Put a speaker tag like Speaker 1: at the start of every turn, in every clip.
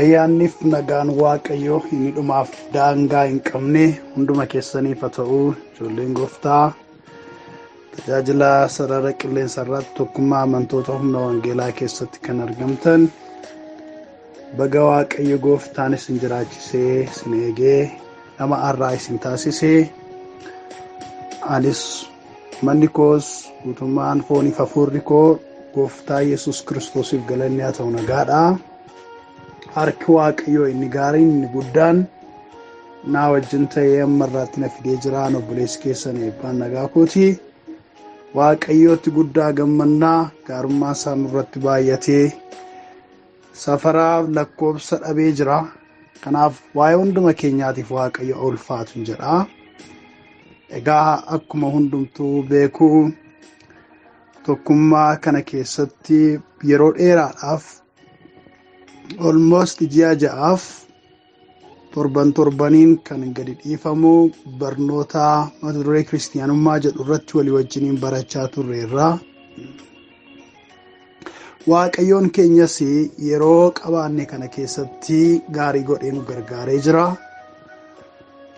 Speaker 1: ayyaanniif nagaan waaqayyoo inni dhumaaf daangaa hin qabne hunduma keessaniif haa ta'u. Ijoolleen gooftaa tajaajila sarara qilleensa irratti tokkummaa amantoota humna wangeelaa keessatti kan argamtan, baga waaqayyo gooftaan isin jiraachisee isin eegee nama arraa isin taasisee, anis manni koos guutummaan fooniif hafuurri koo gooftaa Yesuus Kiristoosiif galanni haa ta'u. Nagaadha. Harki waaqayyoo inni gaariin inni guddaan naa wajjin ta'ee amma irraatti na fidee jira. Obboleessi keessan eebbaan nagaa kooti. Waaqayyootti guddaa gammannaa, gaarummaa isaa nurratti baay'atee safaraaf lakkoobsa dhabee jira. Kanaaf waa'ee hunduma keenyaatiif waaqayyo ulfaatu jedha. Egaa akkuma hundumtuu beeku tokkummaa kana keessatti yeroo dheeraadhaaf almost ji'a ja'aaf torbaniin kan gadi dhiifamu barnoota mata duree kiristiyaanummaa jedhu irratti walii wajjiniin barachaa turreerra. Waaqayyoon keenyas yeroo qabaanne kana keessatti gaarii godhee nu gargaaree jira.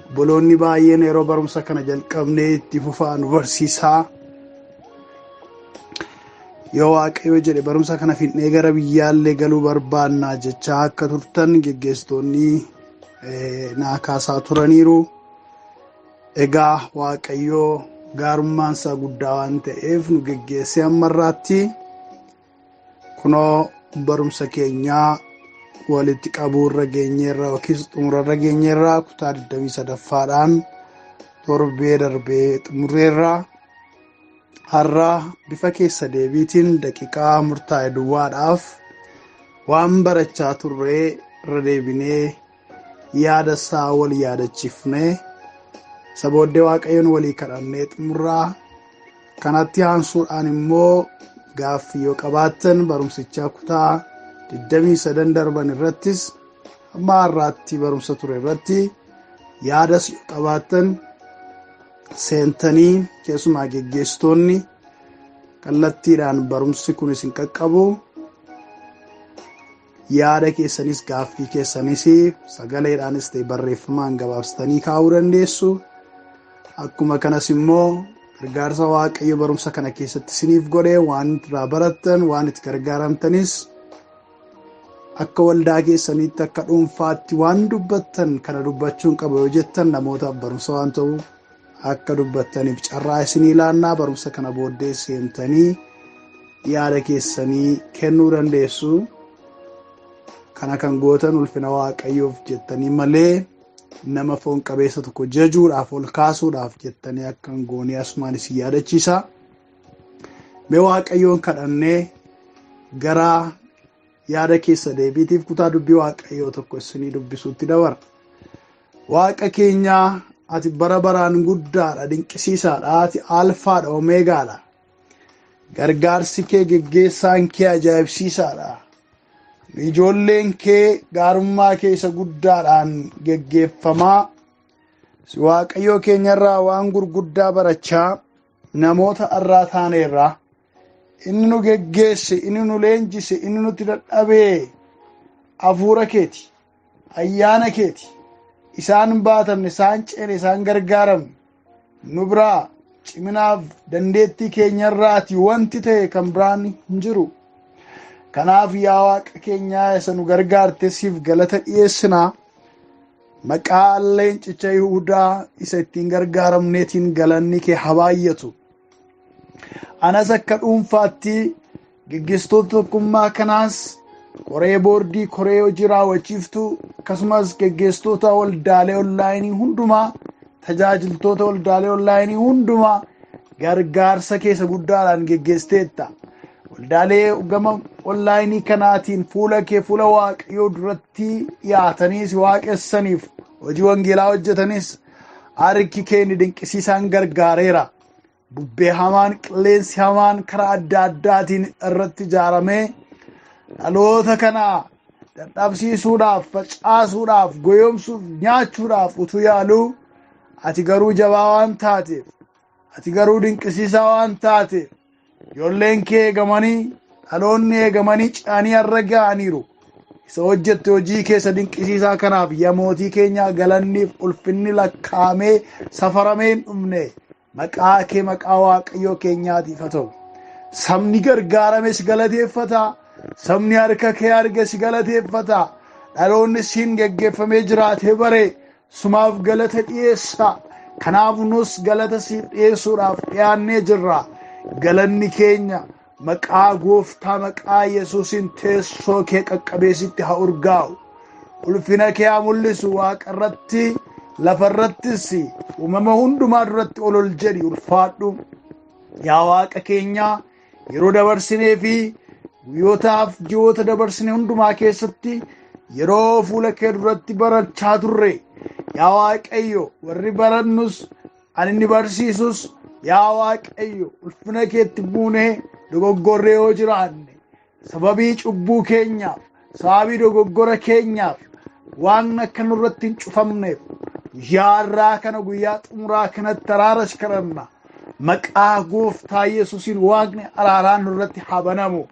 Speaker 1: Obboloonni baay'een yeroo barumsa kana jalqabnee itti fufaa nu barsiisaa. Yoo waaqayyo jedhe barumsa kana fidnee gara biyyaallee galuu barbaannaa jechaa akka turtan geggeessitoonni naa kaasaa turaniiru. Egaa waaqayyo gaarummaan isaa guddaa waan ta'eef nu geggeessee ammarraatti kunoo barumsa keenyaa walitti qabuurra geenyeerra yookiis xumurarra geenyeerra kutaa 23ffaadhaan torbee darbee xumurreerra. Har'a bifa keessa deebiitiin daqiiqaa murtaa'e duwwaadhaaf waan barachaa turree irra deebinee yaada isaa wal yaadachiifnee isa booddee waaqayyoon walii kadhannee xumurraa. Kanatti aansuudhaan immoo gaaffii yoo qabaattan barumsichaa kutaa 23 darban irrattis amma har'aatti barumsa ture irratti yaadas yoo qabaattan seentanii keessumaa geggeessitoonni kallattiidhaan barumsi kun isin qaqqabu. Yaada keessanis gaaffii keessanis sagaleedhaanis ta'e barreeffamaan gabaabsitanii kaa'uu dandeessu. Akkuma kanas immoo gargaarsa waaqayyo barumsa kana keessatti isiniif godhee waan irraa barattan, waan itti gargaaramtanis akka waldaa keessaniitti akka dhuunfaatti waan dubbattan kana dubbachuun qaba yoo jettan namootaaf barumsa waan ta'u akka dubbattaniif carraa isinii laannaa. Barumsa kana booddee seentanii yaada keessanii kennuu dandeessu. Kana kan gootan ulfina waaqayyoof jettanii malee nama foon qabeessa tokko jajuudhaaf ol kaasuudhaaf jettanii akka hin goone asumaan isin yaadachiisa. Mee waaqayyoon kadhannee gara yaada keessa deebiitiif kutaa dubbii waaqayyoo tokko isinii dubbisuutti dabarra. Waaqa keenyaa ati bara baraan guddaadha, dinqisiisaadha, ati alfaadha, omeegaadha. Gargaarsi kee geggeessaan kee ajaa'ibsiisaadha. Ijoolleen kee gaarummaa kee isa guddaadhaan geggeeffamaa. Waaqayyoo keenyarraa waan gurguddaa barachaa namoota irraa taaneerra. Inni nu geggeesse, inni nu leenjise, inni nutti dadhabee hafuura keeti, ayyaana keeti. Isaan baatamne, isaan ceene, isaan gargaaramne nu biraa ciminaaf dandeettii keenyarraati wanti ta'e kan biraan hin jiru. Kanaaf yaa Waaqa keenyaa isa nu gargaarte siif galata dhiyeessinaa. Maqaa leencicha Yihuudaa isa ittiin gargaaramneetiin galanni kee haa baay'atu. Anas akka dhuunfaatti geggeessitoota tokkummaa kanaas koree boordii, koree hojii raawwachiiftuu akkasumas geggeessitoota waldaalee onlaayinii hundumaa, tajaajiltoota waldaalee onlaayinii hundumaa gargaarsa keessa guddaadhaan geggeessiteetta. Waldaalee gama onlaayinii kanaatiin fuula kee fuula waaqayyoo duratti dhiyaataniis waaqessaniif hojii wangeelaa hojjetanis harki kee ni dinqisiisaan gargaareera. Bubbee hamaan, qilleensi hamaan karaa adda addaatiin irratti ijaaramee dhaloota kana dadhabsiisuudhaaf, facaasuudhaaf, goyoomsuuf, nyaachuudhaaf utuu yaaluu ati garuu jabaa waan taateef, ati garuu dinqisiisaa waan taateef ijoolleen kee eegamanii, dhaloonni eegamanii ce'anii har'a ga'aniiru. isa hojjette hojii keessa dinqisiisaa kanaaf yaa mootii keenya galanniif ulfinni lakkaamee safaramee hin dhumne maqaa kee maqaa Waaqayyoo keenyaatiif haa ta'u. Sabni gargaarame si galateeffata, sabni harka kee arge si galateeffata, dhaloonni siin geggeeffamee jiraatee bare sumaaf galata dhiyeessa. Kanaaf nus galata siif dhiyeessuudhaaf dhiyaannee jirra. Galanni keenya maqaa Gooftaa maqaa Yesuusiin teessoo kee qaqqabeessitti haa urgaa'u. Ulfina kee haa mul'isu Waaqa irratti, lafa irrattis uumama hundumaa duratti ol jedhi ulfaadhu. Yaa Waaqa keenya yeroo dabarsinee fi guyyootaaf ji'oota dabarsine hundumaa keessatti yeroo fuula kee duratti barachaa turre. Yaa Waaqayyo warri barannus ani inni barsiisus yaa Waaqayyo ulfina keetti buunee dogoggorree yoo jiraanne sababii cubbuu keenyaaf, sababii dogoggora keenyaaf waan akka nurratti hin cufamneef guyyaa kana guyyaa xumuraa kanatti araara si kadhanna. Maqaa Gooftaa Yesuusiin Waaqni araaraan nurratti haa banamu.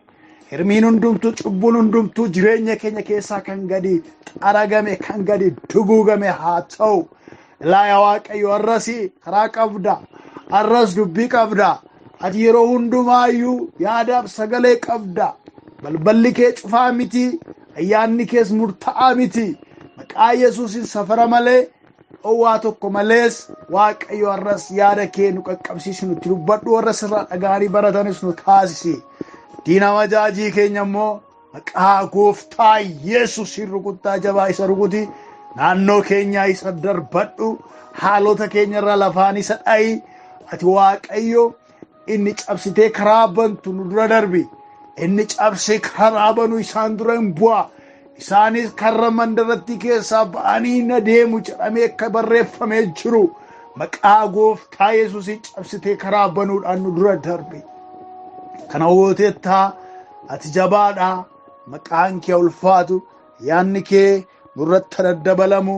Speaker 1: Hirmiin hundumtuu, cubbuun hundumtuu jireenya keenya keessaa kan gadi xaragame, kan gadi duguugame haa ta'u. Yaa Waaqayyo arras karaa qabda, arras dubbii qabda. Ati yeroo hundumaayyuu yaadaaf sagalee qabda. Balballi kee cufaa miti, ayyaanni kees murtaa'aa miti. Maqaa Yesuusiin safara malee, dhowwaa tokko malees Waaqayyo arras yaada kee nu qaqqabsiisi, nutti dubbadhu, arras irraa dhaga'anii baratanis nu taasisi. Diina majaajii keenya immoo maqaa Gooftaa Yesuusiin rukuttaa jabaa isa rukuti. Naannoo keenya isa darbadhu, haalota keenya irra lafaan isa dha'i. Ati Waaqayyo inni cabsitee karaa bantu nu dura darbi. Inni cabsee karaa banu isaan dura hin bu'a. Isaanis karra mandarattii keessaa ba'anii na deemu jedhamee akka barreeffamee jiru. Maqaa Gooftaa Yesuusiin cabsitee karaa banuudhaan nu dura darbi. Kana hooteettaa ati jabaadha, maqaan kee ulfaatu, yaanni kee nurratti daddabalamu.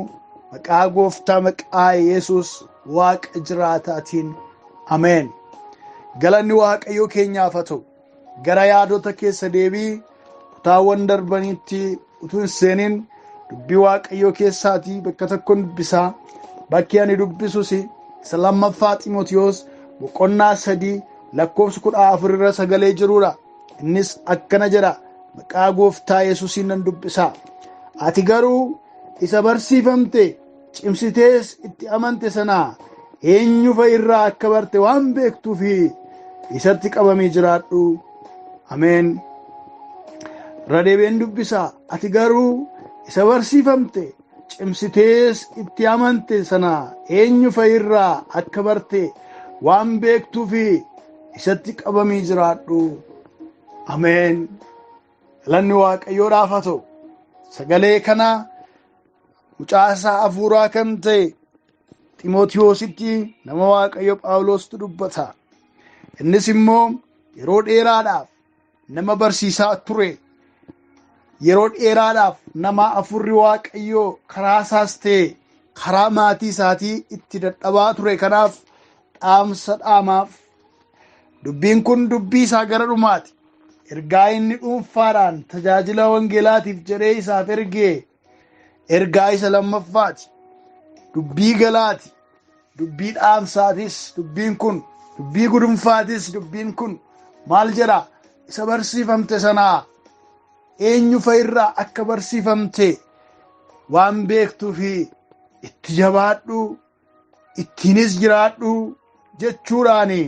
Speaker 1: Maqaa Gooftaa maqaa Yesuus Waaqa jiraataatiin ameen. Galanni Waaqayyoo keenyaaf haa ta'u. Gara yaadota keessa deebii kutaawwan darbanitti utuu hin seenin dubbii Waaqayyoo keessaatii bakka tokkoon dubbisaa. Bakki ani dubbisus isa lammaffaa Xiimotewos boqonnaa 3 lakkoofsa 14 irra sagalee jirudha. Innis akkana jedha, maqaa Gooftaa Yesuusiin nan dubbisa. Ati garuu isa barsiifamte cimsitees itti amante sanaa eenyu fa'i irraa akka barte waan beektuu fi isatti qabamii jiraadhu. Ameen. Irra deebi'een dubbisa. Ati garuu isa barsiifamte cimsitees itti amante sanaa eenyu fa'i irraa akka barte waan beektuu fi isatti qabamii jiraadhu. Ameen. Galanni Waaqayyoodhaaf haa ta'u. Sagalee kana mucaasaa hafuuraa kan ta'e Xiimotewositti nama Waaqayyo Phaawulostu dubbata. Innis immoo yeroo dheeraadhaaf nama barsiisaa ture. Yeroo dheeraadhaaf nama hafuurri Waaqayyoo karaa isaas ta'e karaa maatii isaatii itti dadhabaa ture. Kanaaf dhaamsa dhaamaaf. Dubbiin kun dubbii isaa gara dhumaati. Ergaa inni dhuunfaadhaan tajaajila wangeelaatiif jedhee isaaf ergee ergaa isa lammaffaati. Dubbii galaati. Dubbii dhaamsaatis dubbiin kun, dubbii gudunfaatis dubbiin kun maal jedha? Isa barsiifamte sanaa eenyu fa'irraa akka barsiifamte waan beektuu fi itti jabaadhu, ittiinis jiraadhu jechuudhaani.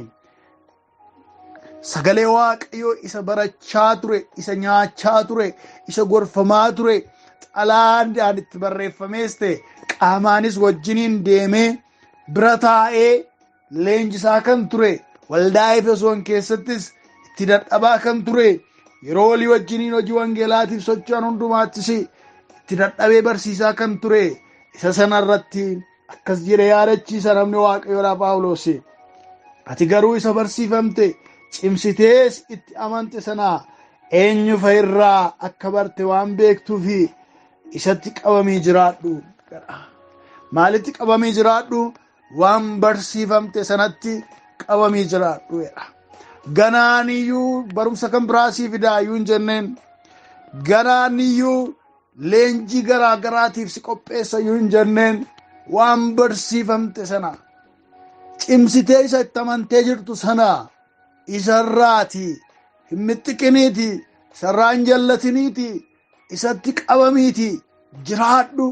Speaker 1: Sagalee Waaqayyoo isa barachaa ture, isa nyaachaa ture, isa gorfamaa ture, xalaadhaan itti barreeffamees ta'e qaamaanis wajjiniin deemee bira taa'ee leenjisaa kan ture, waldaa Efesoon keessattis itti dadhabaa kan ture, yeroo walii wajjiniin hojii wangeelaatiif socho'an hundumaattis itti dadhabee barsiisaa kan ture. Isa sanarratti akkas jedhee yaadachiisa namni Waaqayyoodhaa Phaawulos. Ati garuu isa barsiifamte cimsitees itti amante sanaa eenyu fa'irraa akka barte waan beektuu fi isatti qabamii jiraadhu. Maalitti qabamii jiraadhu? Waan barsiifamte sanatti qabamii jiraadhu. Ganaaniyyuu barumsa kan biraasii fidaayyuu hin jenneen. Ganaaniyyuu leenjii garaa garaatiif si qopheessa yoo hin jenneen waan barsiifamte sana cimsitee isa itti amantee jirtu sana isarraati hin mixxiqiniiti, isarraa hin jallatiniiti, isatti qabamiiti jiraadhu.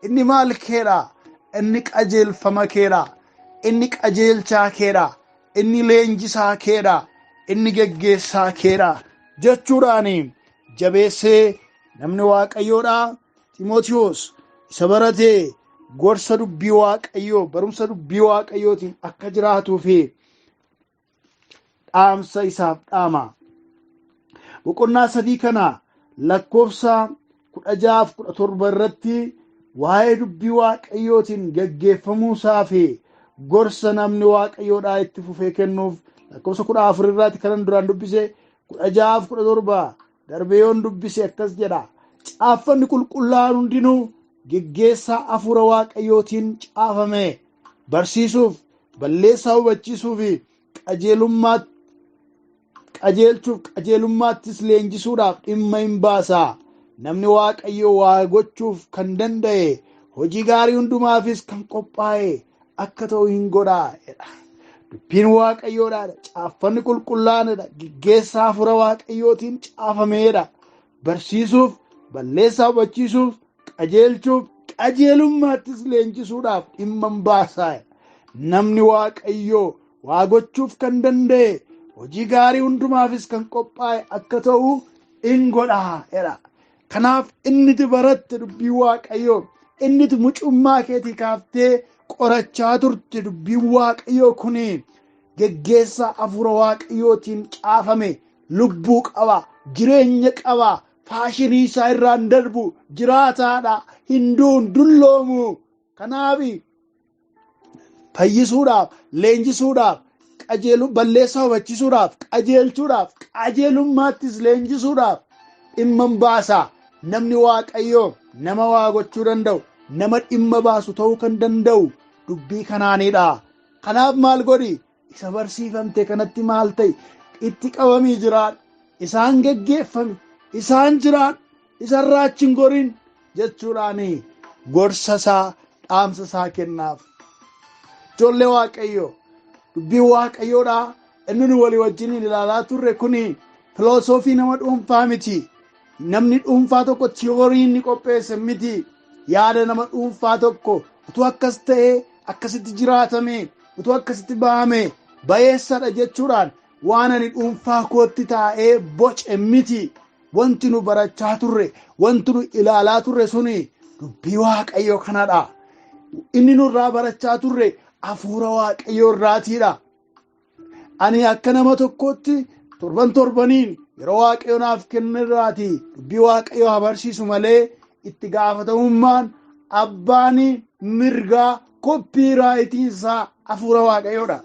Speaker 1: Inni maal keedha? Inni qajeelfama keedha, inni qajeelchaa keedha, inni leenjisaa keedha, inni geggeessaa keedha jechuudhaani jabeessee namni Waaqayyoodha Xiimotewos isa baratee gorsa dubbii Waaqayyoo, barumsa dubbii Waaqayyootiin akka jiraatuu fi dhaamsa isaaf dhaama. Boqonnaa 3 kana lakkoofsa 16-17 irratti waa'ee dubbii Waaqayyootiin geggeeffamuusaa fi gorsa namni Waaqayyoodhaa itti fufee kennuuf lakkoofsa 14 irratti kanan duraan dubbise 16-17 darbee yoon dubbise akkas jedha. Caaffanni qulqullaa'aan hundinuu geggeessaa hafuura Waaqayyootiin caafame barsiisuuf, balleessaa hubachiisuu fi qajeelummaattis leenjisuudhaaf dhimma hin baasa. Namni Waaqayyoo waa gochuuf kan danda'e, hojii gaarii hundumaafis kan qophaa'e akka ta'u hin godhaa. Dubbiin Waaqayyoodha. Caaffanni qulqullaa'aadha. Geggeessaa hafuura Waaqayyootiin caafameedha. Barsiisuuf, balleessaa hubachiisuuf, qajeelchuuf, qajeelummaattis leenjisuudhaaf dhimma hin baasaa. Namni Waaqayyoo waa gochuuf kan danda'e, hojii gaarii hundumaafis kan qophaa'e akka ta'u hin godhaa. Kanaaf inniti baratte dubbii Waaqayyoo, inniti mucummaa keetii kaaftee qorachaa turte dubbiin Waaqayyoo kuni geggeessaa hafuura Waaqayyootiin caafame, lubbuu qaba, jireenya qaba, faashinii isaa irraan darbu, jiraataadha, hinduun dulloomu. Kanaaf fayyisuudhaaf, leenjisuudhaaf, balleessaa hubachiisuudhaaf, qajeelchuudhaaf, qajeelummaattis leenjisuudhaaf dhimma hin baasa. Namni Waaqayyoo nama waa gochuu danda'u, nama dhimma baasu ta'uu kan danda'u dubbii kanaanidha. Kanaaf maal godhi? Isa barsiifamte kanatti maal ta'i? Itti qabamii jiraadhu, isaan geggeeffami, isaan jiraadhu, isarraa achi hin gorin jechuudhaani gorsa isaa, dhaamsa isaa kennaaf. Ijoollee Waaqayyoo dubbiin Waaqayyoodha. Inni nu walii wajjin ilaalaa turre kuni filosoofii nama dhuunfaa miti. Namni dhuunfaa tokko tiyoorii inni qopheesse miti. Yaada nama dhuunfaa tokko utuu akkas ta'ee akkasitti jiraatame, utuu akkasitti bahame bayeessadha jechuudhaan waan ani dhuunfaa kootti taa'ee boce miti. Wanti nu barachaa turre, wanti nu ilaalaa turre suni dubbii Waaqayyoo kanadha. Inni nurraa barachaa turre hafuura Waaqayyoo irraatiidha. Ani akka nama tokkotti torbaniin yeroo Waaqayyoo naaf kennirraati dubbii Waaqayyoo haa barsiisu malee itti gaafatamummaan abbaan mirgaa koppiraayitii isaa hafuura Waaqayyoodha.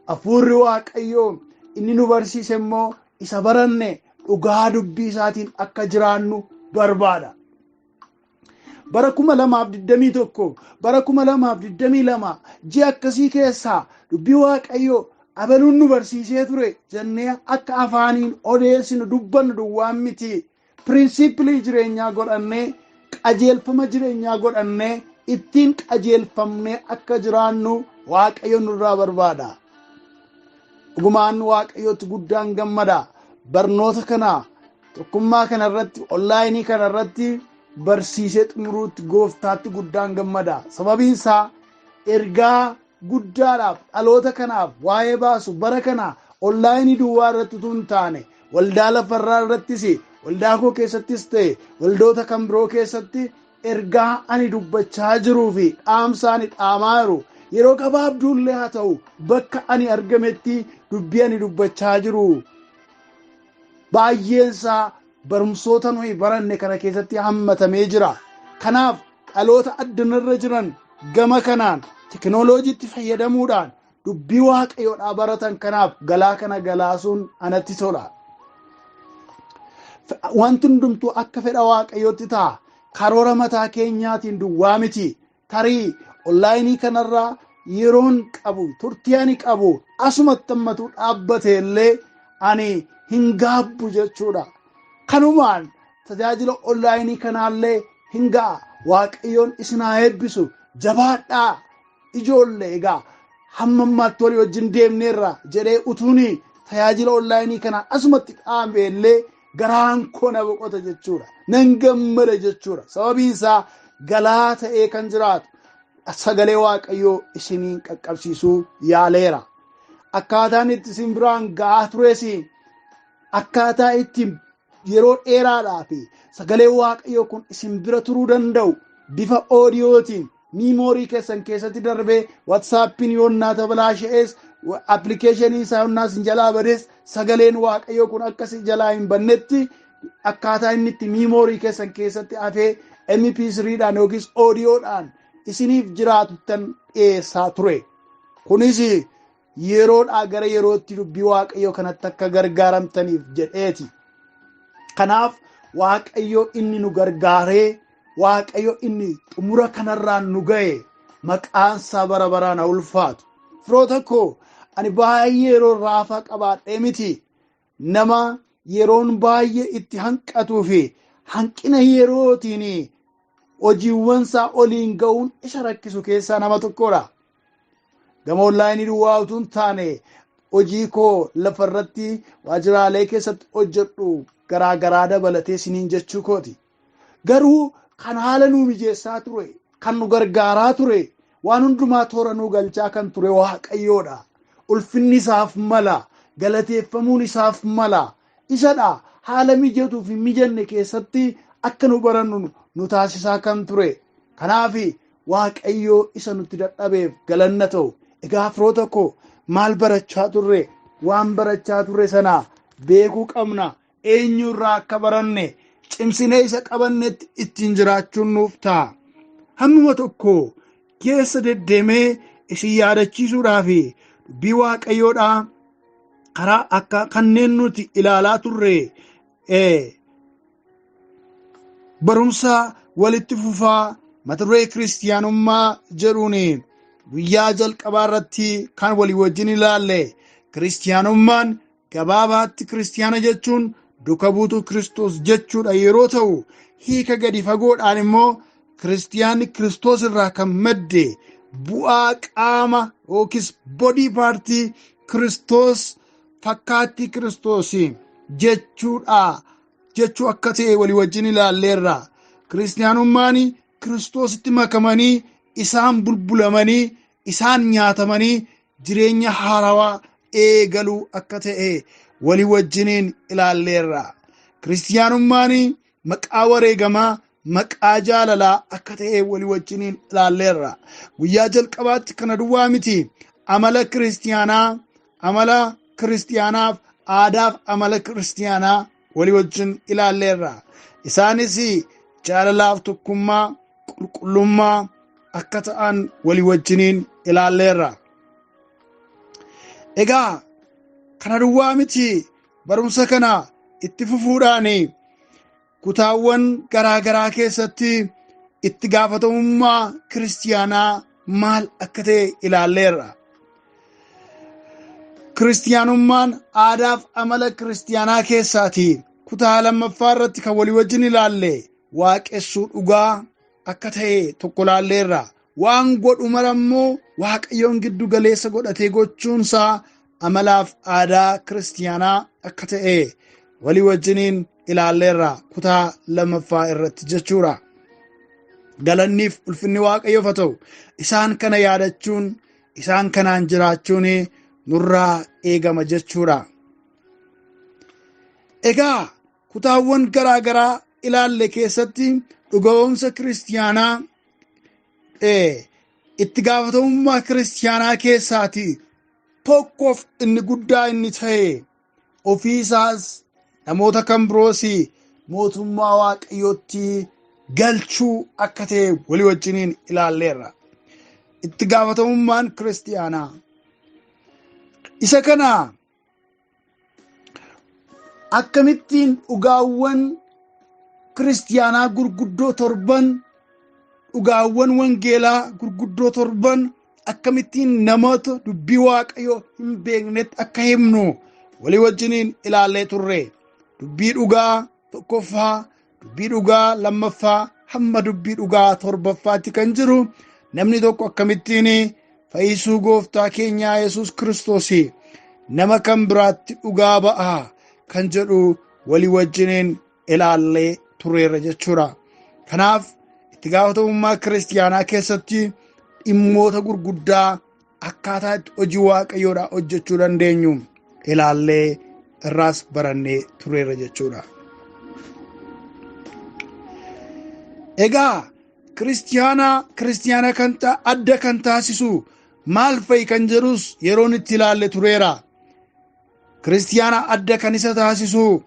Speaker 1: Hafuurri Waaqayyoo inni nu barsiise immoo isa baranne dhugaa dubbii isaatiin akka jiraannu barbaada. Bara 2021 bara 2022 ji'a akkasii keessaa dubbii Waaqayyoo abaluun nu barsiisee ture jennee akka afaaniin odeessinu dubbannu duwwaan miti. Pirinsipilii jireenyaa godhannee, qajeelfama jireenyaa godhannee ittiin qajeelfamnee akka jiraannu Waaqayyo nurraa barbaada. Dhugumaan Waaqayyootti guddaan gammada. Barnoota kana tokkummaa kana irratti, onlaayinii kana irratti barsiisee xumuruutti gooftaatti guddaan gammada. Sababiin isaa ergaa guddaadhaaf dhaloota kanaaf waa'ee baasu bara kana onlaayinii duwwaa irratti tun taane waldaa lafarraa irrattis, waldaa koo keessattis ta'e waldoota kan biroo keessatti ergaa ani dubbachaa jiruu fi dhaamsa ani dhaamaa jiru yeroo gabaabduullee haa ta'u bakka ani argametti dubbii ani dubbachaa jiru baay'eensaa barumsoota nuyi baranne kana keessatti hammatamee jira. Kanaaf dhaloota addunyaarra jiran gama kanaan teknooloojiitti fayyadamuudhaan dubbii Waaqayyoodhaa baratan kanaaf galaa kana galaasuun anatti tola. Wanti hundumtuu akka fedha Waaqayyootti ta'a. Karoora mataa keenyaatiin duwwaa miti. Tarii onlaayinii kanarraa yeroon qabu, turtii ani qabu asumatti hammatu dhaabbate illee ani hin gaabbu jechuudha. Kanumaan tajaajila onlaayinii kanaallee hin ga'a. Waaqayyoon isin haa eebbisu. Jabaadhaa ijoollee egaa hamma ammaatti walii wajjin deemneerra jedhee utuuni tajaajila onlaayinii kana asumatti dhaabeellee garaan koo na boqota jechuudha. Nan gammada jechuudha. Sababiin isaa galaa ta'ee kan jiraatu sagalee Waaqayyoo isinii qaqqabsiisuu yaaleera. Akkaataan itti isin biraan ga'aa tures akkaataa itti yeroo dheeraadhaa fi sagalee Waaqayyoo kun isin bira turuu danda'u bifa oodiyootiin miimoorii keessan keessatti darbee WhatsAppiin yoonnaa tabalaasha'es appilikeeshinii isaa yoonnaa isin jalaa bades sagaleen Waaqayyoo kun akkas jalaa hin bannetti akkaataa inni itti miimoorii keessan keessatti hafee MP3dhaan yookiis oodiyoodhaan isiniif jiraatuttan dhiyeessaa ture. Kunis yeroodhaa gara yerootti dubbii Waaqayyoo kanatti akka gargaaramtaniif jedheeti. Kanaaf Waaqayyo inni nu gargaaree Waaqayyo inni xumura kanarraan nu ga'e maqaan isaa bara baraan haa ulfaatu. Firoota koo ani baay'ee yeroo raafaa qabaadhee miti. Nama yeroon baay'ee itti hanqatuu fi hanqina yerootiin hojiiwwan isaa oliin ga'uun isa rakkisu keessaa nama tokkodha. Gama onlaayinii duwwaa utuu hin taane hojii koo lafarratti waajjiraalee keessatti hojjedhu garaagaraa dabalatee isiniin jechuu kooti. Garuu kan haala nuu mijeessaa ture, kan nu gargaaraa ture, waan hundumaa toora nuu galchaa kan ture Waaqayyoodha. Ulfinni isaaf mala, galateeffamuun isaaf mala. Isadha haala mijatuu fi mijanne keessatti akka nu barannu nu taasisaa kan ture. Kanaaf Waaqayyoo isa nutti dadhabeef galanna ta'u. Egaa firoota koo maal barachaa turre? Waan barachaa turre sana beekuu qabna. Eenyurraa akka baranne cimsinee isa qabannetti ittiin jiraachuun nuuf ta'a. Hammuma tokko keessa deddeemee isin yaadachiisuudhaaf dubbii Waaqayyoodhaa karaa akka kanneen nuti ilaalaa turre barumsa walitti fufaa mata duree kiristiyaanummaa jedhuun guyyaa jalqabaa irratti kan walii wajjin ilaalle. Kiristiyaanummaan gabaabaatti kiristiyaana jechuun duuka buutuu Kiristoos jechuudha yeroo ta'u, hiika gadi fagoodhaan immoo kiristiyaanni Kiristoos irraa kan madde bu'aa qaama yookiis bodii paartii Kiristoos fakkaattii Kiristoos jechuudha jechuu akka ta'e walii wajjin ilaalleerra. Kiristiyaanummaan Kiristoositti makamanii isaan bulbulamanii isaan nyaatamanii jireenya haarawaa eegaluu akka ta'e walii wajjiniin ilaalleerra. Kiristiyaanummaan maqaa wareegamaa maqaa jaalalaa akka ta'e walii wajjiniin ilaalleerra. Guyyaa jalqabaatti kana duwwaa miti. Amala kiristiyaanaaf aadaaf amala kiristiyaanaa walii wajjin ilaalleerra. Isaanis jaalalaaf tokkummaa qulqullummaa akka ta'an walii wajjiniin ilaalleerra. Egaa kana duwwaa miti. Barumsa kana itti fufuudhaan kutaawwan garaagaraa keessatti itti gaafatamummaa kiristiyaanaa maal akka ta'e ilaalleerra. Kiristiyaanummaan aadaaf amala kiristiyaanaa keessaati. Kutaa lammaffaa irratti kan walii wajjin ilaalle waaqessuu dhugaa akka ta'e tokko ilaalleerra. Waan godhu mara immoo Waaqayyoon giddu galeessa godhatee gochuunsaa amalaaf aadaa kiristiyaanaa akka ta'e walii wajjiniin ilaalleerra kutaa lammaffaa irratti jechuudha. Galanniif ulfinni Waaqayyoof haa ta'u. Isaan kana yaadachuun isaan kanaan jiraachuun nurraa eegama jechuudha. Egaa kutaawwan garaagaraa ilaalle keessatti dhugoomsa kiristiyaanaa itti gaafatamummaa kiristiyaanaa keessaati tokkoof inni guddaa inni ta'e ofiisaas namoota kan biroos mootummaa Waaqayyootti galchuu akka ta'e walii wajjiniin ilaalleerra. Itti gaafatamummaan kiristiyaanaa isa kana akkamittiin dhugaawwan kiristiyaanaa gurguddoo torban dhugaawwan wangeelaa gurguddoo torban akkamittiin namoota dubbii Waaqayyoo hin beeknetti akka himnu walii wajjiniin ilaallee turre. Dubbii dhugaa tokkoffaa dubbii dhugaa lammaffaa hamma dubbii dhugaa torbaffaatti kan jiru namni tokko akkamittiin fayyisuu gooftaa keenyaa Yesuus Kiristoos nama kan biraatti dhugaa ba'a kan jedhu walii wajjiniin ilaallee tureerra jechuudha. Kanaaf itti gaafatamummaa kiristiyaanaa keessatti dhimmoota gurguddaa akkaataa itti hojii waaqayyoodhaa hojjechuu dandeenyu ilaallee irraas barannee tureerra jechuudha. Egaa kiristiyaana kan adda kan taasisu maal fa'i kan jedhus yeroon itti ilaalle tureera. Kiristiyaana adda kan isa taasisu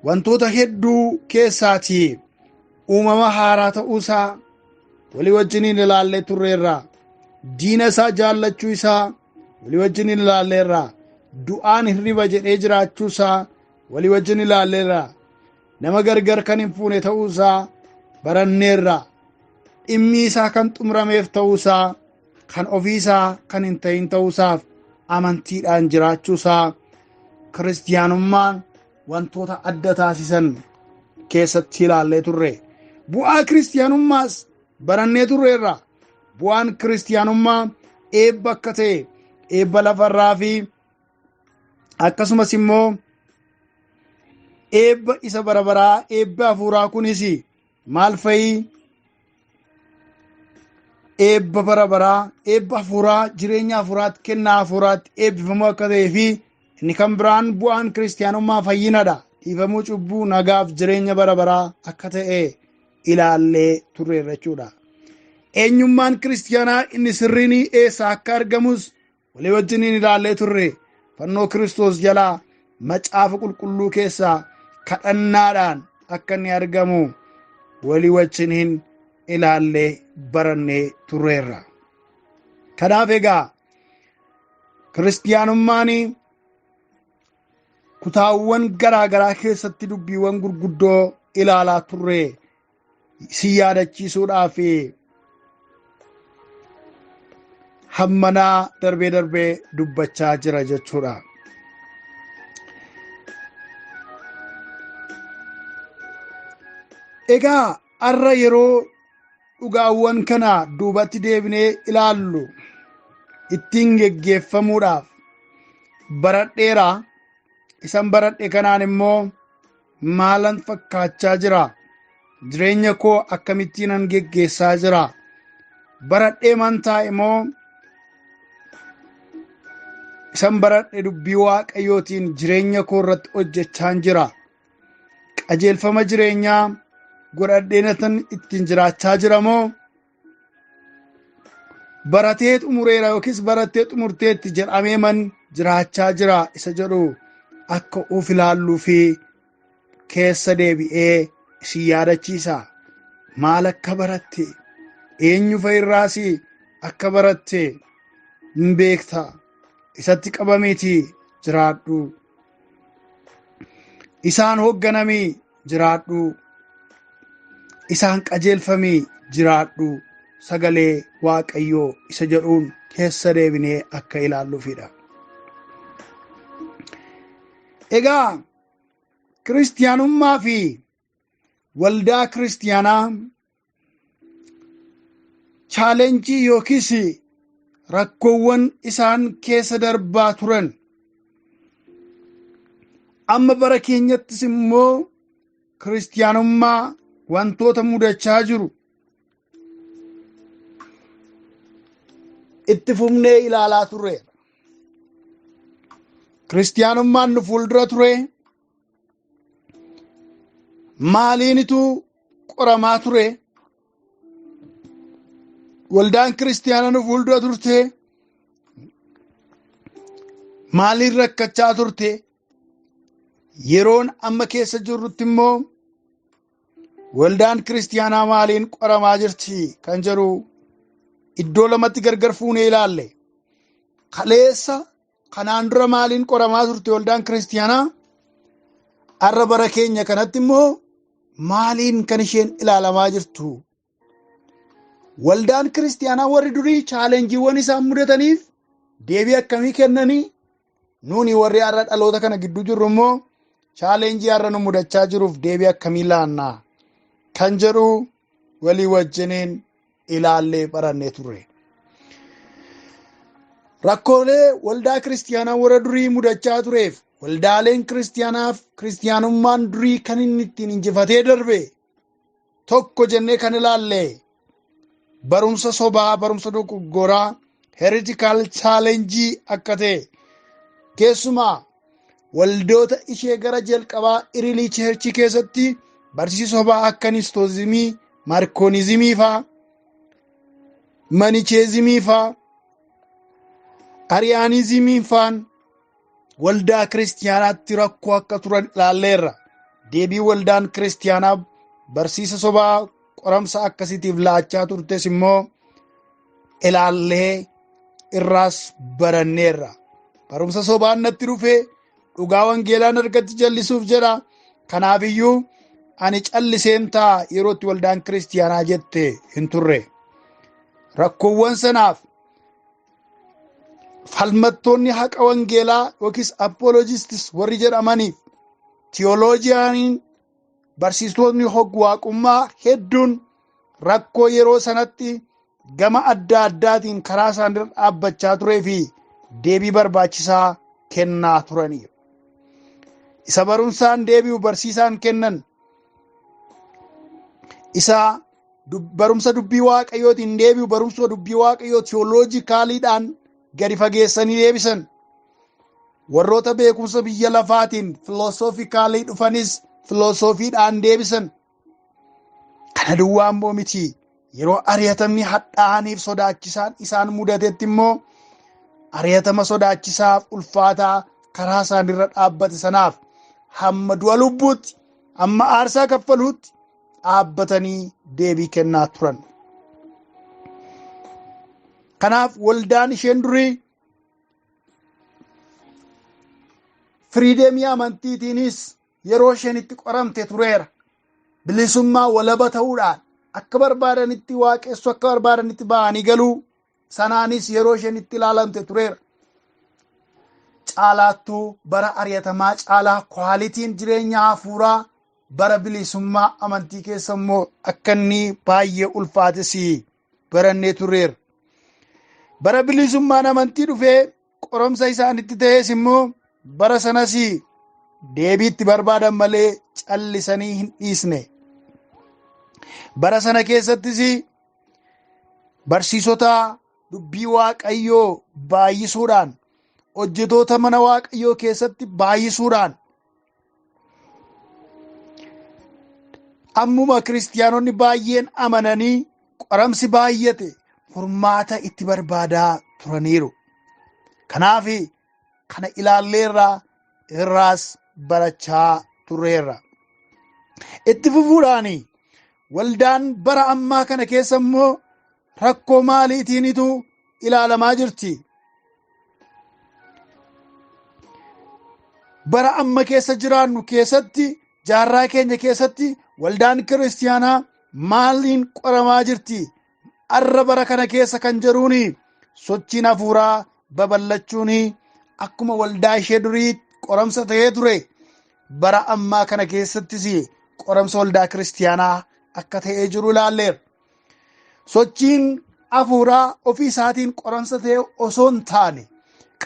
Speaker 1: wantoota hedduu keessaati. Uumama haaraa ta'uusaa walii wajjiniin ilaallee turreerra. Diina isaa jaallachuu isaa walii wajjiniin ilaalleerra. Du'aan hirriba jedhee jiraachuusaa walii wajjin ilaalleerra. Nama gargar kan hin fuune ta'uusaa baranneerra. Dhimmi isaa kan xumurameef ta'uusaa kan ofiisaa kan hin ta'in ta'uusaaf amantiidhaan jiraachuusaa kiristiyaanummaan wantoota adda taasisan keessatti ilaallee turre. Bu'aa kiristiyaanummaas barannee turreerra. Bu'aan kiristiyaanummaa eebba akka ta'e eebba lafarraa fi akkasumas immoo eebba isa barabaraa eebba hafuuraa kunis maal fa'i? Eebba barabaraa eebba hafuuraa jireenya hafuuraatti kennaa hafuuraatti eebbifamuu akka ta'ee fi inni kan biraan bu'aan kiristiyaanummaa fayyinadha. Dhiifamuu cubbuu nagaaf jireenya barabaraa akka ta'e ilaallee turreerra jechuudha. Eenyummaan kiristiyaanaa inni sirriin eessaa akka argamus walii wajjiniin ilaallee turre. Fannoo Kiristoos jalaa macaafa qulqulluu keessaa kadhannaadhaan akka inni argamu walii wajjiniin ilaallee barannee turreerra. Kanaaf egaa kiristiyaanummaan kutaawwan garaa garaa keessatti dubbiiwwan gurguddoo ilaalaa turre si yaadachiisuudhaaf hammanaa darbee dubbachaa jira jechuudha. Egaa har'a yeroo dhugaawwan kana duubatti deebinee ilaallu ittiin geggeeffamuudhaaf baradheera. Isan baradhe kanaan immoo maalan fakkaachaa jira? Jireenya koo akkamittiin an geggeessaa jira? Baradhee mantaa immoo isan baradhe dubbii waaqayyootiin jireenya koo irratti hojjechaa jira. Qajeelfama jireenyaa godhadheenatan ittiin jiraachaa jira moo baratee xumureera yookiis barattee xumurteetti jedhamee man jiraachaa jira isa jedhu akka of ilaalluu fi keessa deebi'ee si yaadachiisa. Maal akka baratte eenyu fa'irraas akka baratte hin beekta. Isatti qabameeti jiraadhu. Isaan hoogganamii jiraadhu. Isaan qajeelfamii jiraadhu. Sagalee waaqayyoo isa jedhuun keessa deebinee akka ilaalluufidha. Egaa kiristiyaanummaa fi waldaa kiristiyaanaa chaalenjii yookiis rakkoowwan isaan keessa darbaa turan amma bara keenyattis immoo kiristiyaanummaa wantoota mudachaa jiru itti fufnee ilaalaa turre. Kiristiyaanummaan nu fuuldura ture. Maaliinitu qoramaa ture? Waldaan kiristiyaana nu fuuldura turte. Maaliin rakkachaa turte? Yeroon amma keessa jirrutti immoo waldaan kiristiyaanaa maaliin qoramaa jirti kan jedhu iddoo lamatti gargar fuunee ilaalle. Kaleessa kanaan dura maaliin qoramaa turte waldaan kiristiyaanaa? Har'a bara keenya kanatti immoo maaliin kan isheen ilaalamaa jirtu? Waldaan kiristiyaanaa warri durii chaalenjiiwwan isaan mudataniif deebii akkamii kennanii? Nuuni warri har'a dhaloota kana gidduu jirru immoo chaalenjii har'a nu mudachaa jiruuf deebii akkamii laannaa? kan jedhu walii wajjiniin ilaallee barannee turre. Rakkoolee waldaa kiristiyaanaa warra durii mudachaa tureef waldaaleen kiristiyaanaaf kiristiyaanummaan durii kan inni ittiin injifatee darbe tokko jennee kan ilaalle barumsa sobaa, barumsa dogoggoraa, heretical challenge akka ta'e, keessumaa waldoota ishee gara jalqabaa irilii cheerchii keessatti barsiisa sobaa akka nistoozimii, maarkoonizimii faa, manicheezimii faa, ariyaanizimii faan waldaa kiristiyaanaatti rakkoo akka turan ilaalleerra. Deebii waldaan kiristiyaanaa barsiisa sobaa qoramsa akkasiitiif laachaa turtes immoo ilaallee irraas baranneerra. Barumsa sobaan natti dhufee dhugaa wangeelaan argatti jallisuuf jedha. Kanaafiyyuu ani calliseen ta'a yeroo itti waldaan kiristiyaanaa jette hin turre. Rakkoowwan sanaaf falmattoonni haqa wangeelaa yookiis apologistis warri jedhamaniif tiyooloojiyaaniin barsiistonni hogwaaqummaa hedduun rakkoo yeroo sanatti gama adda addaatiin karaa isaanii dhaabbachaa turee fi deebii barbaachisaa kennaa turaniiru. Isa barumsaan deebi'u barsiisaan kennan, isa barumsa dubbii waaqayyootiin deebi'u barumsa dubbii waaqayyoo tiyooloojikaaliidhaan gadi fageessanii deebisan, warroota beekumsa biyya lafaatiin filoosofikaalii dhufanis filoosofiidhaan deebisan. Kana duwwaa immoo miti, yeroo ari'atamni hadhaa'aniif sodaachisaan isaan mudatetti immoo ari'atama sodaachisaaf ulfaataa karaa isaanirra dhaabbate sanaaf hamma du'a lubbuutti, hamma aarsaa kaffaluutti dhaabbatanii deebii kennaa turan. Kanaaf waldaan isheen durii firiideemii amantiitiinis yeroo isheen itti qoramte tureera. Bilisummaa walaba ta'uudhaan akka barbaadanitti waaqessu, akka barbaadanitti ba'anii galuu sanaanis yeroo isheen itti ilaalamte tureera. Caalaattuu bara ari'atamaa caalaa kwaalitiin jireenya hafuuraa bara bilisummaa amantii keessa immoo akka inni baay'ee ulfaates barannee tureera. Bara bilisummaan amantii dhufee qoramsa isaanitti ta'es immoo bara sanas deebiitti barbaadan malee callisanii hin dhiisne. Bara sana keessattis barsiisota dubbii waaqayyoo baay'isuudhaan, hojjetoota mana waaqayyoo keessatti baay'isuudhaan, ammuma kiristiyaanonni baay'een amananii qoramsi baay'ate furmaata itti barbaadaa turaniiru. Kanaaf kana ilaalleerra irraas barachaa turreerra. Itti fufuudhaan waldaan bara ammaa kana keessa immoo rakkoo maaliitiinitu ilaalamaa jirti? Bara amma keessa jiraannu keessatti, jaarraa keenya keessatti waldaan kiristiyaanaa maaliin qoramaa jirti? Arra bara kana keessa kan jiruun sochiin hafuuraa babal'achuun akkuma waldaa ishee durii qoramsa ta'ee ture, bara ammaa kana keessattis qoramsa waldaa kiristiyaanaa akka ta'ee jiru ilaalleera. Sochiin hafuuraa ofii isaatiin qoramsa ta'ee osoo hin taane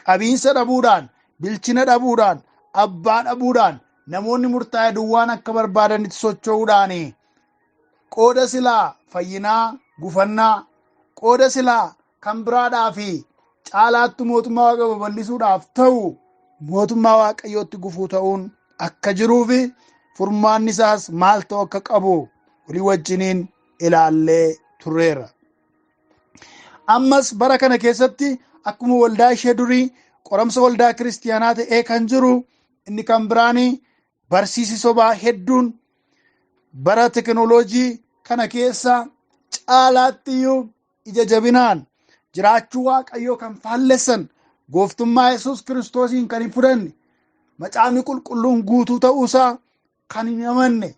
Speaker 1: qabiinsa dhabuudhaan, bilchina dhabuudhaan, abbaa dhabuudhaan namoonni murtaa'e duwwaan akka barbaadanitti socho'uudhaan qooda silaa fayyinaa, gufannaa, qooda silaa kan biraadhaa fi caalaattu mootummaa waaqa babal'isuudhaaf ta'u mootummaa waaqayyootti gufuu ta'uun akka jiruu fi furmaanni isaas maal ta'u akka qabu walii wajjiniin ilaallee turreera. Ammas bara kana keessatti akkuma waldaa ishee durii qoramsa waldaa kiristiyaanaa ta'ee kan jiru inni kan biraan barsiisi sobaa hedduun bara teknooloojii kana keessa caalaattiyyuu ija jabinaan jiraachuu waaqayyoo kan faallessan, gooftummaa Yesuus Kiristoosiin kan hin fudhanne, macaafni qulqulluun guutuu ta'uusaa kan hin amanne,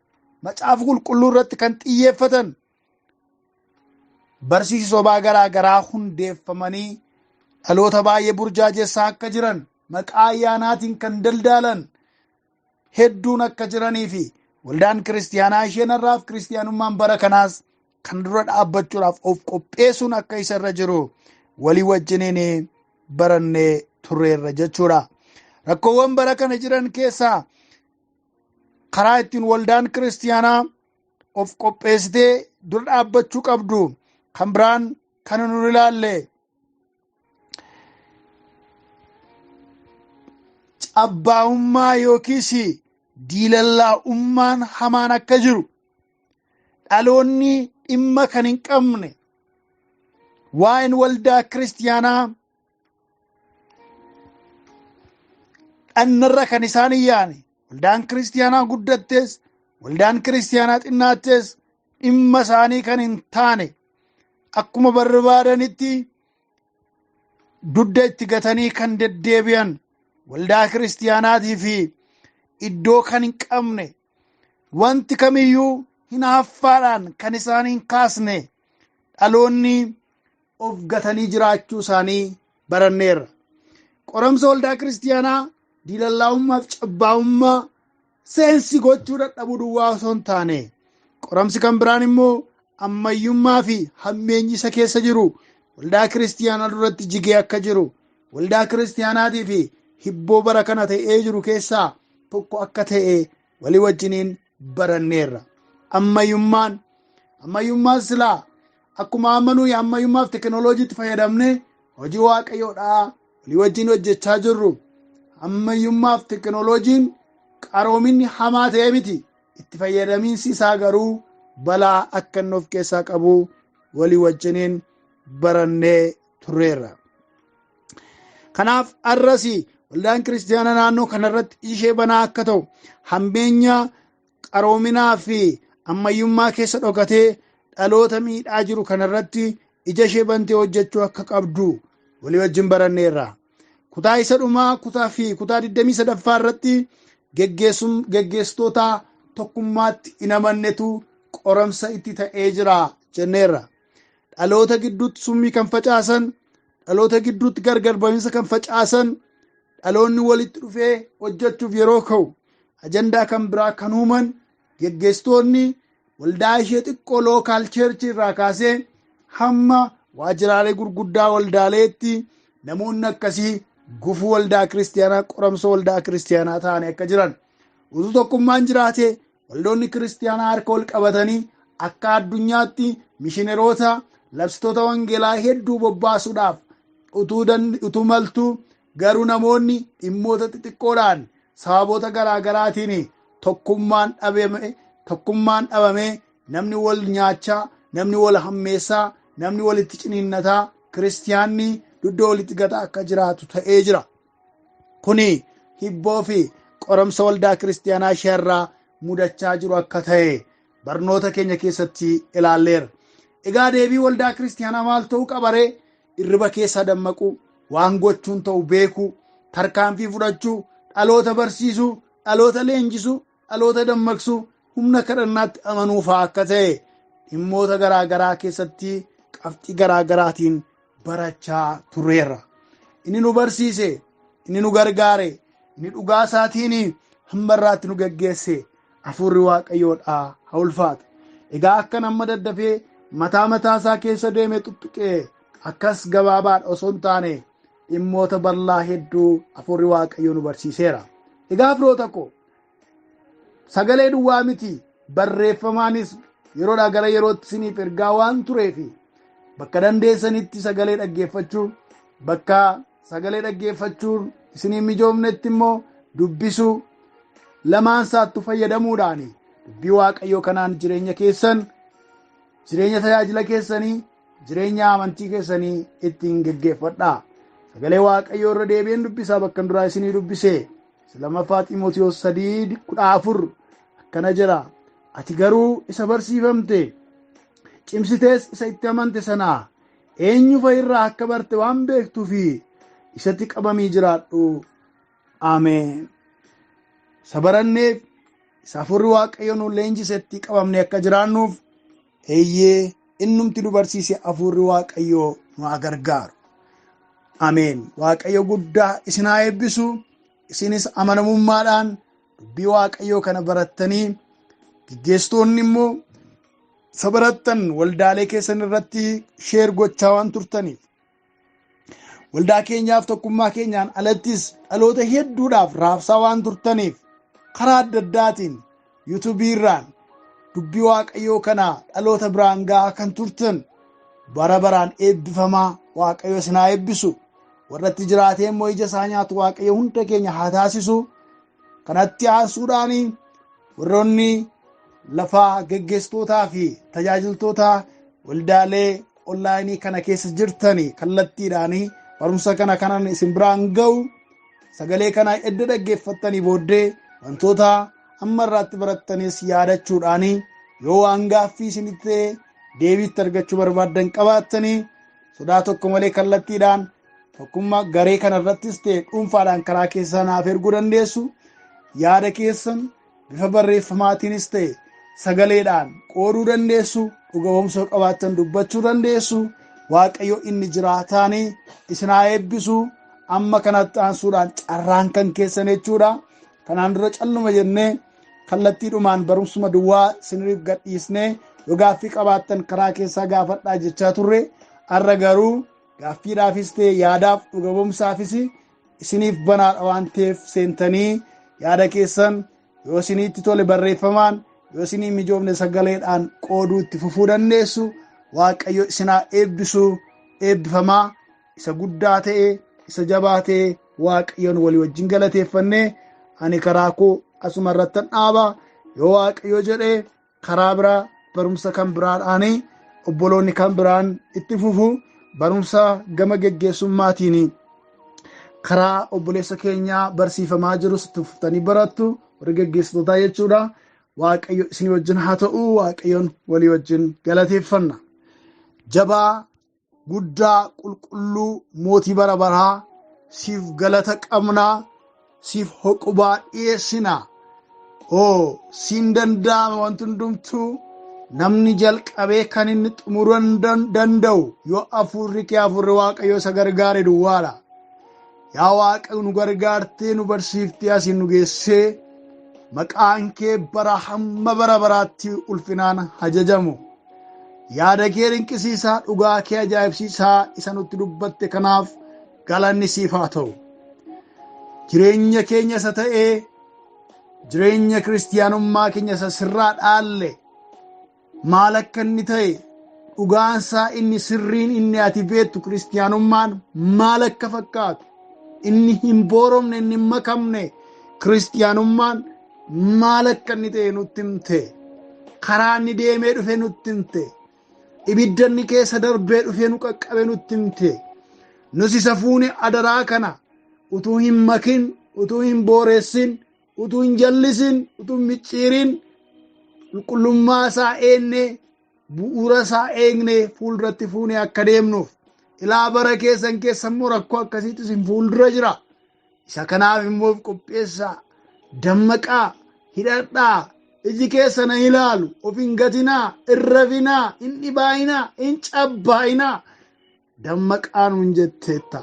Speaker 1: macaafa qulqulluu irratti kan xiyyeeffatan barsiisi sobaa garaa garaa hundeeffamanii dhaloota baay'ee burjaajessaa akka jiran, maqaa ayyaanaatiin kan daldaalan hedduun akka jiranii fi waldaan kiristiyaanaa isheen har'aaf kiristiyaanummaan bara kanaas kan dura dhaabbachuudhaaf of qopheessuun akka isarra jiru walii wajjiniin barannee turreerra jechuudha. Rakkoowwan bara kana jiran keessaa karaa ittiin waldaan kiristiyaanaa of qopheessitee dura dhaabbachuu qabdu kan biraan kan nu ilaalle cabbaa'ummaa yookiis diilallaa'ummaan hamaan akka jiru, dhaloonni dhimma kan hin qabne waa'een waldaa kiristiyaanaa dhannarra kan isaan hin yaane, waldaan kiristiyaanaa guddattes waldaan kiristiyaanaa xinnaattes dhimma isaanii kan hin taane, akkuma barbaadanitti dudda itti gatanii kan deddeebi'an waldaa kiristiyaanaatii fi iddoo kan hin qabne, wanti kamiyyuu hinaaffaadhaan kan isaan hin kaasne dhaloonni of gatanii jiraachuu isaanii baranneerra. Qoramsa waldaa kiristiyaanaa diilallaa'ummaaf cabbaa'ummaa seensi gochuu dadhabuu duwwaa osoo hin taane, qoramsi kan biraan immoo ammayyummaa fi hammeenyi isa keessa jiru waldaa kiristiyaanaa duratti jigee akka jiru, waldaa kiristiyaanaatii fi hibboo bara kana ta'ee jiru keessaa tokko akka ta'e walii wajjiniin baranneerra. Ammayyummaan silaa akkuma ammanuu ammayyummaaf teekinooloojiitti fayyadamne hojii waaqayyoodhaa walii wajjin hojjechaa jirru. Ammayyummaaf teekinooloojiin qaroominni hamaa ta'e miti, itti fayyadamiinsi isaa garuu balaa akka inni of keessaa qabu walii wajjiniin barannee turreerra. Kanaaf har'as waldaan kiristiyaanaa naannoo kanarratti ishee banaa akka ta'u, hammeenya qaroominaa fi ammayyummaa keessa dhokatee dhaloota miidhaa jiru kanarratti ija ishee bantee hojjechuu akka qabdu walii wajjin baranneerra. Kutaa isa dhumaa kutaa 23ffaa irratti geggeessitoota tokkummaatti hin amannetu qoramsa itti ta'ee jira jenneerra. Dhaloota gidduutti summii kan facaasan, dhaloota gidduutti gargar bahinsa kan facaasan, dhaloonni walitti dhufee hojjechuuf yeroo ka'u ajandaa kan biraa kan uuman geggeessitoonni waldaa ishee xiqqoo lookaal cheerchii irraa kaasee hamma waajjiraalee gurguddaa waldaaleetti namoonni akkasii gufuu waldaa kiristiyaanaa, qoramsa waldaa kiristiyaanaa ta'anii akka jiran, utuu tokkummaan jiraate waldoonni kiristiyaanaa harka wal qabatanii akka addunyaatti mishineroota, labsitoota wangeelaa hedduu bobbaasuudhaaf utuu maltuu, garuu namoonni dhimmoota xixiqqoodhaan sababoota garaagaraatiin tokkummaan dhabamee namni wal nyaachaa, namni wal hammeessaa, namni walitti ciniinnataa, kiristiyaanni duddoo walitti gataa akka jiraatu ta'ee jira. Kuni hibboo fi qoramsa waldaa kiristiyaanaa isheerraa mudachaa jiru akka ta'e barnoota keenya keessatti ilaalleera. Egaa deebii waldaa kiristiyaanaa maal ta'uu qabaree? Irriba keessa dammaquu, waan gochuun ta'u beekuu, tarkaanfii fudhachuu, dhaloota barsiisuu, dhaloota leenjisuu, dhaloota dammaqsuu, humna kadhannaatti amanuu fa'aa akka ta'e dhimmoota garaagaraa keessatti qabxii garaagaraatiin barachaa turreerra. Inni nu barsiise, inni nu gargaare, inni dhugaa isaatiin hamma irraatti nu geggeesse hafuurri waaqayyoodhaa haa ulfaatu. Egaa akka nama daddafee mataa isaa keessa deeme tuttuqee akkas gabaabaadha osoo hin taane dhimmoota bal'aa hedduu hafuurri waaqayyoo nu barsiiseera. Egaa firoota koo sagalee duwwaa miti, barreeffamaanis yeroodhaa gara yerootti isiniif ergaa waan tureefi bakka dandeessanitti sagalee dhaggeeffachuu, bakka sagalee dhaggeeffachuun isinii mijoomnetti immoo dubbisuu, lamaan saattu fayyadamuudhaan dubbii waaqayyoo kanaan jireenya keessan, jireenya tajaajila keessanii, jireenya amantii keessanii ittiin geggeeffadhaa. Sagalee waaqayyoo irra deebi'een dubbisaa bakka duraa isinii dubbise. Lammaffaa Xiimotewos 3:14 akkana jira. Ati garuu isa barsiifamte, cimsitees isa itti amante sanaa eenyu fa'a irraa akka barte waan beektuu fi isatti qabamii jiraadhu. Ameen. Isa baranneef isa hafuurri waaqayyoo nu leenjisetti qabamne akka jiraannuuf eeyyee innumti nu barsiise hafuurri waaqayyoo nu haa gargaaru. Ameen. Waaqayyo guddaa isin haa eebbisu. Isinis amanamummaadhaan dubbii waaqayyoo kana barattanii Gaggeessitoonni immoo sabarattan waldaalee keessan irratti sheer gochaa waan turtaniif waldaa keenyaaf tokkummaa keenyaan alattis dhaloota hedduudhaaf raabsaa waan turtaniif karaa adda addaatiin yuutuubii irraan dubbii waaqayyoo kana dhaloota biraan ga'aa kan turtan bara baraan eebbifamaa waaqayyo isin haa eebbisu. Warratti jiraatee immoo ija isaa nyaatu waaqayyo hunda keenya haa taasisu. Kanatti aansuudhaan warroonni lafaa gaggeessitootaa fi tajaajiltoota waldaalee onlaayinii kana keessa jirtanii kallattiidhaan barumsa kana isin biraan ga'u sagalee kana edda dhaggeeffattanii booddee wantoota amma irraatti barattanis yaadachuudhaan yoo waan gaaffii isinitti deebiitti argachuu barbaaddan qabaattanii sodaa tokko malee kallattiidhaan tokkummaa garee kana irrattis ta'e dhuunfaadhaan karaa keessan naaf erguu dandeessu. Yaada keessan bifa barreeffamaatiinis ta'e sagaleedhaan qooduu dandeessu. Dhuga ba'umsa qabaattan dubbachuu dandeessu. Waaqayyo inni jiraataan isin haa eebbisu. Amma kanatti aansuudhaan carraan kan keessan jechuudha. Kanaan dura calluma jennee kallattiidhumaan barumsuma duwwaa isiniif gadhiisnee yoo gaaffii qabaattan karaa keessaa gaafadhaa jechaa turre. Har'a garuu gaaffiidhaafis ta'e yaadaaf dhuga ba'umsaafis isiniif banaadha waan ta'eef seentanii yaada keessan yoo isinitti tole barreeffamaan yoo isinii mijoofne sagaleedhaan qooduu itti fufuu dandeessu. Waaqayyo isin haa eebbisu. Eebbifamaa isa guddaa ta'e isa jabaa ta'e waaqayyoon walii wajjin galateeffannee ani karaa koo asuma irratti dhaaba. Yoo waaqayyo jedhee karaa biraa barumsa kan biraadhaan obboloonni kan biraan itti fufu barumsa gama geggeessummaatiin karaa obboleessa keenyaa barsiifamaa jirus itti fuftanii barattu warri geggeessitootaa jechuudha. Waaqayyo isin wajjin haa ta'u. Waaqayyoon walii wajjin galateeffanna. Jabaa guddaa qulqulluu mootii bara baraa siif galata qabnaa. Siif hoqubaa dhiyeessina. Siin danda'ama wanti hundumtuu namni jalqabee kan inni xumuruu danda'u yoo hafuurri kee hafuurri waaqayyo isa gargaare duwwaadha. Yaa Waaqayyo nu gargaartee nu barsiiftee asiin nu geessee maqaan kee bara hamma bara baraatti ulfinaan hajajamu. Yaada kee dinqisiisaa dhugaa kee ajaa'ibsiisaa isa nutti dubbatte kanaaf galanni siif haa ta'u. Jireenya keenya isa ta'ee jireenya kiristiyaanummaa keenya isa sirraa dhaalle maal akka inni ta'e dhugaansaa inni sirriin inni ati beektu kiristiyaanummaan maal akka fakkaatu inni hin booromne inni hin makamne kiristiyaanummaan maal akka inni ta'e nutti himte. Karaa inni deemee dhufe nutti himte. Ibidda inni keessa darbee dhufe nu qaqqabe nutti himte. Nus isa fuune adaraa kana utuu hin makin utuu hin booressin utuu hin jallisin utuu hin micciirin qulqullummaa isaa eegne bu'uura isaa eegne fuulduratti fuune akka deemnuuf ilaa bara keessan keessa immoo rakkoo akkasiitis hin fuuldura jira. Isa kanaaf immoo qopheessaa dammaqaa hidhadhaa iji keessa na ilaalu of hin gatinaa hin rafinaa hin dhibaayinaa hin cabbaayinaa dammaqaa nuun jetteetta.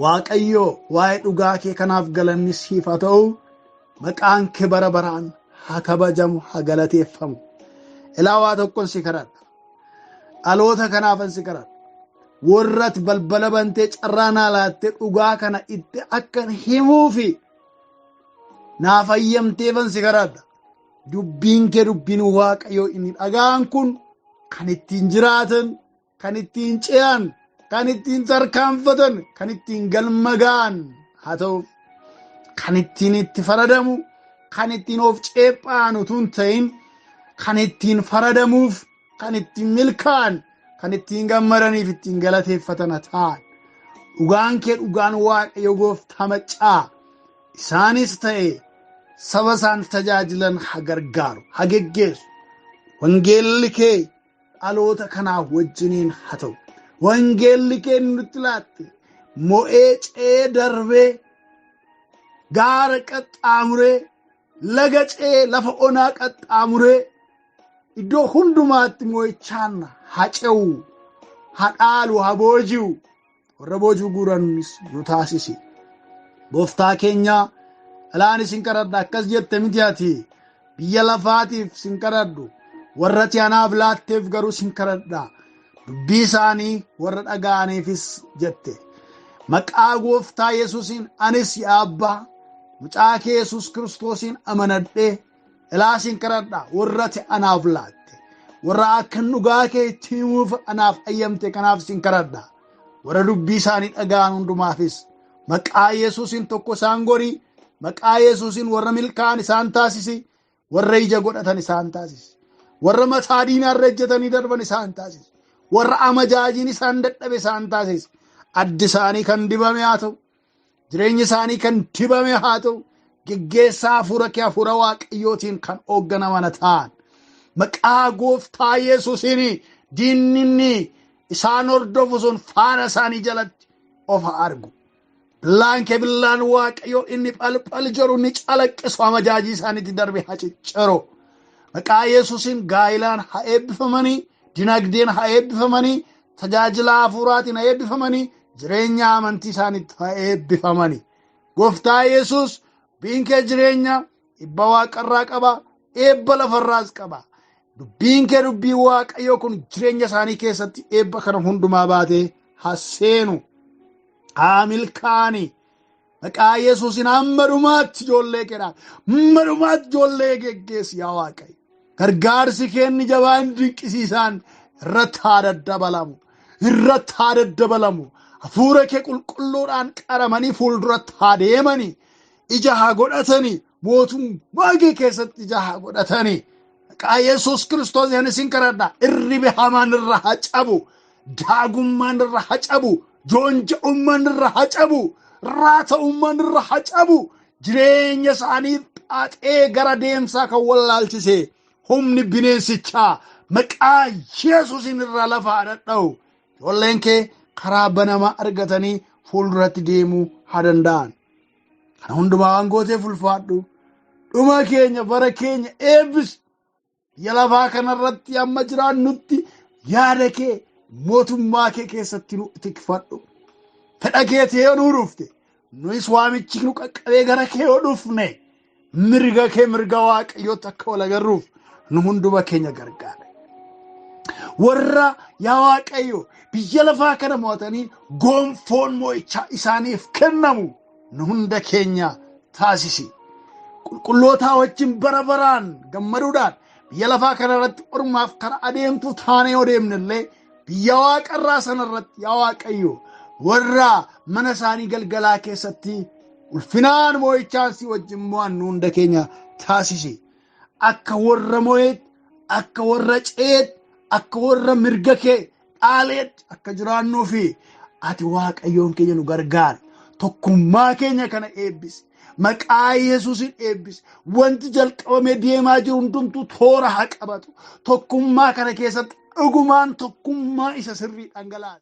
Speaker 1: Waaqayyo waa'ee dhugaa kee kanaaf galanni siif haa ta'u. Maqaan kee bara baraan haa kabajamu haa galateeffamu. Ilaa waa tokkon si kadhadha. Dhaloota kanaafan si kadhadha. Warratti balbala bantee carraa naa laattee dhugaa kana itti akkan himuufi naaf ayyamteefan si kadhadha. Dubbiin kee dubbiin Waaqayyoo inni dhagaan kun kan ittiin jiraatan, kan ittiin ce'an, kan ittiin tarkaanfatan, kan ittiin galma ga'an haa ta'u. Kan ittiin itti faradamu, kan ittiin of ceephaan utuu hin ta'in, kan ittiin faradamuuf, kan ittiin milkaa'an, kan ittiin gammadaniif ittiin galateeffatan ta'an. Dhugaan kee dhugaan Waaqayyo gooftaa maccaa. Isaanis ta'e saba isaan tajaajilan haa gargaaru, haa geggeessu. Wangeelli kee dhaloota kanaaf wajjiniin haa ta'u. Wangeelli kee nutti laatte mo'ee ce'ee darbee gaara qaxxaamuree laga ce'ee lafa onaa qaxxaamuree iddoo hundumaatti mo'ichaan haa ce'u, haa dhaalu, haa booji'u. Warra boojuu guuranis nu taasisi. Gooftaa keenya alaan isin kadhadha akkas jette miti ati biyya lafaatiif sin kadhadhu warra anaaf laatteef garuu sin kadhadha dubbii isaanii warra dhaga'aniifis jette maqaa gooftaa Yesuusiin anis yaa abbaa mucaa kee Yesuus Kiristoosiin amanadhee ilaa sin kadhadha warra anaaf laatte warra akka dhugaa kee itti himuuf anaaf ayyamte kanaaf sin kadhadha warra dubbii isaanii dhaga'an hundumaafis maqaa Yesuusiin tokko isaan godhi maqaa Yesuusiin warra milkaan isaan taasisi warra ija godhatan isaan taasisi warra mataa diinaarra ejjetanii darban isaan taasisi warra amajaajiin isaan dadhabe isaan taasisi addi isaanii kan dibame haa ta'u jireenya isaanii kan dibame haa ta'u geggeessaa hafuura kee hafuura waaqayyootiin kan hoogganaman ta'an maqaa gooftaa Yesuusiin diinni isaan hordofu sun faana isaanii jalatti of argu billaan kee billaan waaqayyoo inni phalphal jiru ni calaqqisu amajaajii isaaniitti darbe haa cicciro maqaa Yesuusiin gaa'ilaan haa eebbifamanii dinagdeen haa eebbifamanii tajaajila hafuuraatiin haa eebbifamanii jireenya amantii isaaniitti haa eebbifamanii gooftaa Yesuus dubbiin kee jireenya dhibba waaqarraa qaba eebba lafarraas qaba dubbiin kee dubbii waaqayyoo kun jireenya isaanii keessatti eebba kana hundumaa baatee haa seenu haa milkaani maqaa Yesuusiin hamma dhumaatti ijoollee keedhaan hamma dhumaatti ijoollee geggeessi yaa waaqayyo gargaarsi kee inni jabaan dinqisiisaan irratti haa daddabalamu hafuura kee qulqulluudhaan qaramanii fuulduratti haa deemanii ija haa godhatanii mootummaa kee keessatti ija haa godhatanii maqaa Yesuus Kiristoos isin kadhadha irribi hamaan irra haa cabu daagummaan irra haa cabu joonja'ummaan irra haa cabu raata'ummaan irra haa cabu jireenya isaanii xaaxee gara deemsaa kan wallaalchise humni bineensichaa maqaa Yesuusiin irra lafa haa dhadha'u ijoolleen kee karaa banamaa argatanii fuulduratti deemuu haa danda'an kana hundumaa waan gooteef ulfaadhu dhuma keenya bara keenya eebbis biyya lafaa kanarratti amma jiraannutti yaada kee mootummaa kee keessatti nu tikfadhu fedha keetii yoo nuu dhufte nuyis waamichi nu qaqqabee gara kee yoo dhufne mirga kee mirga waaqayyootti akka wal agarruuf nu hunduma keenya gargaara warra yaa waaqayyo biyya lafaa kana mo'atanii gonfoon mo'ichaa isaaniif kennamu nu hunda keenya taasisi qulqullootaa wajjin bara baraan gammaduudhaan biyya lafaa kanarratti ormaaf karaa adeemtu taanee yoo deemnellee biyya waaqarraa sanarratti yaa waaqayyo warra mana isaanii galgalaa keessatti ulfinaan mo'ichaan si wajjin mo'an nu hunda keenya taasisi akka warra mo'eet akka warra ceet akka warra mirga kee dhaaleet akka jiraannuu fi ati waaqayyoon keenya nu gargaari tokkummaa keenya kana eebbisi maqaa Yesuusiin eebbisi wanti jalqabame deemaa jiru hundumtuu toora haa qabatu tokkummaa kana keessatti dhugumaan tokkummaa isa sirrii dhangala'aa